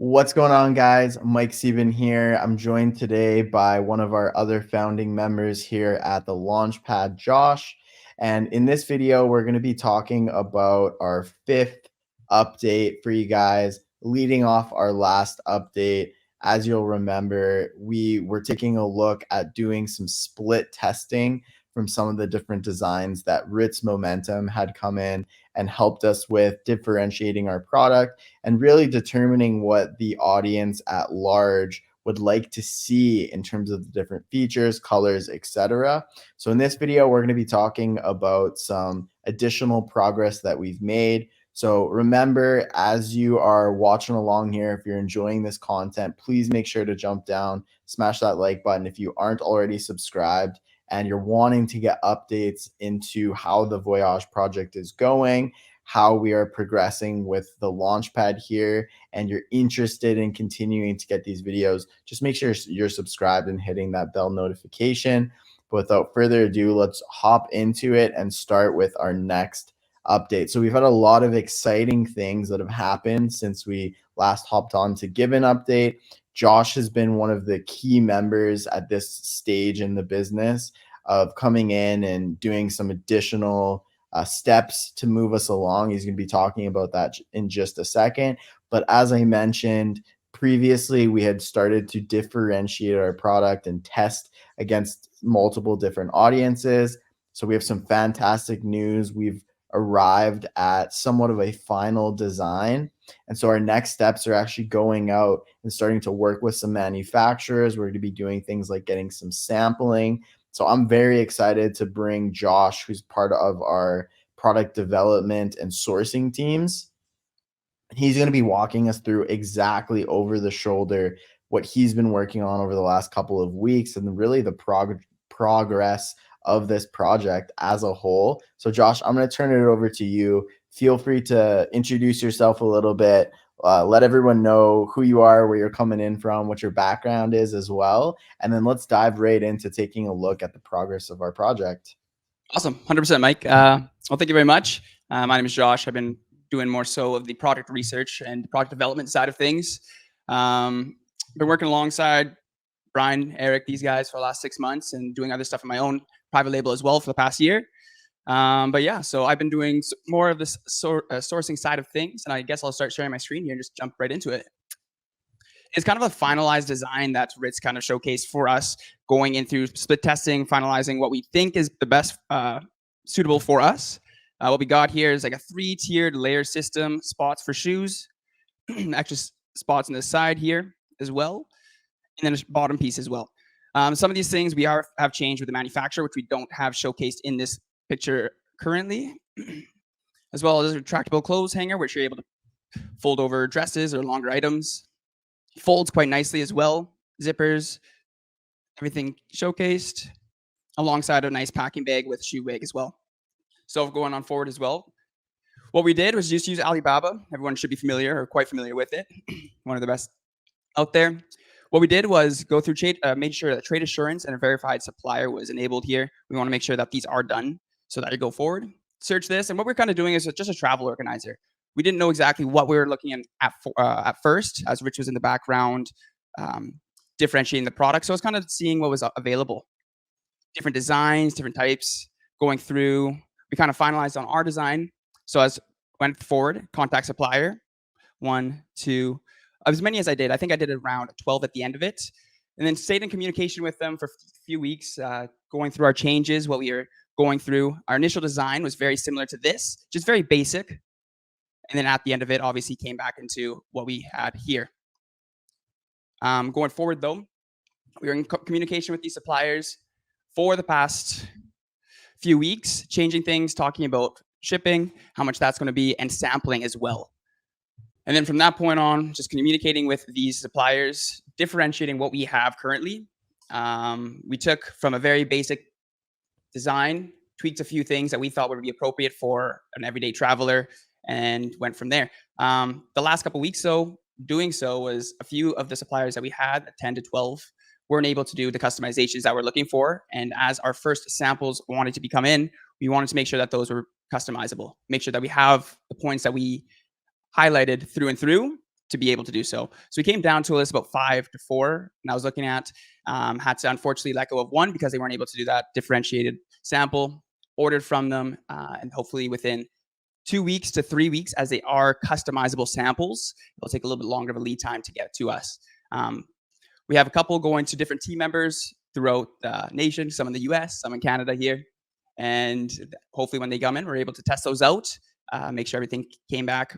What's going on, guys? Mike Sieben here. I'm joined today by one of our other founding members here at the Launchpad, Josh. And in this video, we're going to be talking about our fifth update for you guys, leading off our last update. As you'll remember, we were taking a look at doing some split testing from some of the different designs that Ritz Momentum had come in and helped us with differentiating our product and really determining what the audience at large would like to see in terms of the different features, colors, etc. So in this video, we're going to be talking about some additional progress that we've made. So remember, as you are watching along here, if you're enjoying this content, please make sure to jump down, smash that like button if you aren't already subscribed and you're wanting to get updates into how the Voyage project is going, how we are progressing with the Launchpad here, and you're interested in continuing to get these videos, just make sure you're subscribed and hitting that bell notification. But without further ado, let's hop into it and start with our next update. So we've had a lot of exciting things that have happened since we last hopped on to give an update. Josh has been one of the key members at this stage in the business of coming in and doing some additional steps to move us along. He's going to be talking about that in just a second. But as I mentioned previously, we had started to differentiate our product and test against multiple different audiences. So we have some fantastic news. We've arrived at somewhat of a final design. And so our next steps are actually going out and starting to work with some manufacturers. We're going to be doing things like getting some sampling. So I'm very excited to bring Josh, who's part of our product development and sourcing teams. He's going to be walking us through exactly over the shoulder what he's been working on over the last couple of weeks and really the progress of this project as a whole. So Josh, I'm going to turn it over to you. Feel free to introduce yourself a little bit. Let everyone know who you are, where you're coming in from, what your background is as well. And then let's dive right into taking a look at the progress of our project. Awesome. 100%, Mike. Well, thank you very much. My name is Josh. I've been doing more so of the product research and product development side of things. Been working alongside Brian, Eric, these guys for the last 6 months and doing other stuff on my own private label as well for the past year. But yeah, so I've been doing more of this sourcing side of things, and I guess I'll start sharing my screen here and just jump right into it. It's kind of a finalized design that Ritz kind of showcased for us, going in through split testing, finalizing what we think is the best suitable for us. What we got here is like a 3-tiered layer system, spots for shoes, extra spots on the side here as well, and then a bottom piece as well. Some of these things we have changed with the manufacturer, which we don't have showcased in this picture currently, as well as a retractable clothes hanger, which you're able to fold over dresses or longer items. Folds quite nicely as well. Zippers, everything showcased, alongside a nice packing bag with shoe bag as well. So going on forward as well, what we did was just use Alibaba. Everyone should be familiar or quite familiar with it. One of the best out there. What we did was go through made sure that trade assurance and a verified supplier was enabled here. We want to make sure that these are done so that you go forward. Search this, and what we're kind of doing is just a travel organizer. We didn't know exactly what we were looking at first, as Rich was in the background differentiating the product. So I was kind of seeing what was available. Different designs, different types, going through. We kind of finalized on our design. So as went forward, contact supplier, 1, 2, as many as I did. I think I did around 12 at the end of it. And then stayed in communication with them for a few weeks, going through our changes, what we were going through. Our initial design was very similar to this, just very basic. And then at the end of it, obviously came back into what we had here. Going forward, though, we were in communication with these suppliers for the past few weeks, changing things, talking about shipping, how much that's going to be, and sampling as well. And then from that point on, just communicating with these suppliers, differentiating what we have currently. We took from a very basic design, tweaked a few things that we thought would be appropriate for an everyday traveler, and went from there. The last couple of weeks, though, doing so was a few of the suppliers that we had, 10 to 12, weren't able to do the customizations that we're looking for. And as our first samples wanted to come in, we wanted to make sure that those were customizable, make sure that we have the points that we highlighted through and through to be able to do so. So we came down to a list about 5 to 4, and I was looking at, had to unfortunately let go of one because they weren't able to do that differentiated sample. Ordered from them, and hopefully within 2 weeks to 3 weeks, as they are customizable samples, it'll take a little bit longer of a lead time to get to us. We have a couple going to different team members throughout the nation, some in the US, some in Canada here. And hopefully when they come in, we're able to test those out, make sure everything came back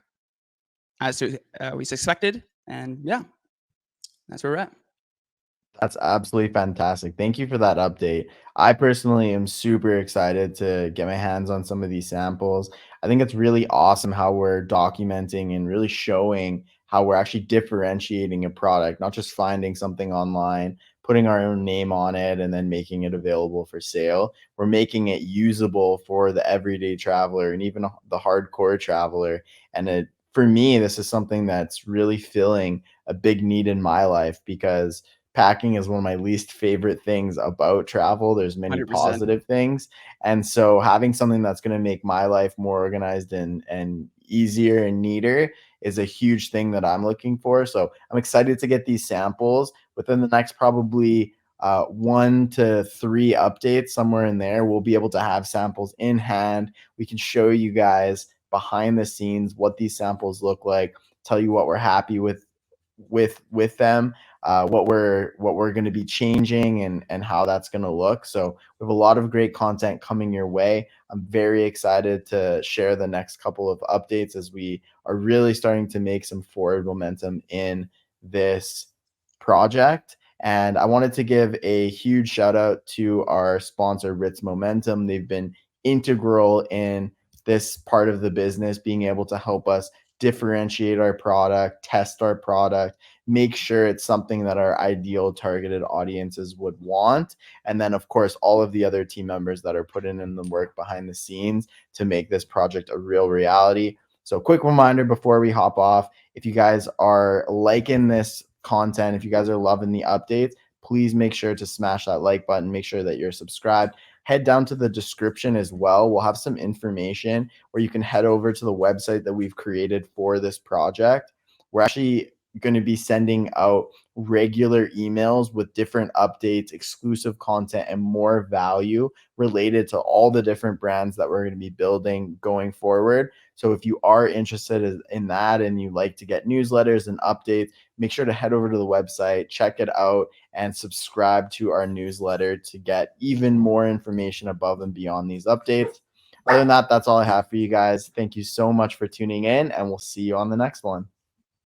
as we suspected. And yeah, that's where we're at. That's absolutely fantastic. Thank you for that update. I personally am super excited to get my hands on some of these samples. I think it's really awesome how we're documenting and really showing how we're actually differentiating a product, not just finding something online, putting our own name on it, and then making it available for sale. We're making it usable for the everyday traveler and even the hardcore traveler. And for me, this is something that's really filling a big need in my life because packing is one of my least favorite things about travel. There's many 100%. positive things. And so having something that's going to make my life more organized and easier and neater is a huge thing that I'm looking for. So I'm excited to get these samples within the next probably 1 to 3 updates, somewhere in there. We'll be able to have samples in hand. We can show you guys behind the scenes what these samples look like, tell you what we're happy with them, what we're going to be changing and how that's going to look. So we have a lot of great content coming your way. I'm very excited to share the next couple of updates as we are really starting to make some forward momentum in this project. And I wanted to give a huge shout out to our sponsor, Ritz Momentum. They've been integral in this part of the business, being able to help us differentiate our product, test our product, make sure it's something that our ideal targeted audiences would want. And then, of course, all of the other team members that are putting in the work behind the scenes to make this project a real reality. So, quick reminder before we hop off, if you guys are liking this content, if you guys are loving the updates, please make sure to smash that like button, make sure that you're subscribed. Head down to the description as well. We'll have some information where you can head over to the website that we've created for this project. We're actually going to be sending out regular emails with different updates, exclusive content, and more value related to all the different brands that we're going to be building going forward. So if you are interested in that and you like to get newsletters and updates, make sure to head over to the website, check it out, and subscribe to our newsletter to get even more information above and beyond these updates. Other than that, that's all I have for you guys. Thank you so much for tuning in, and we'll see you on the next one.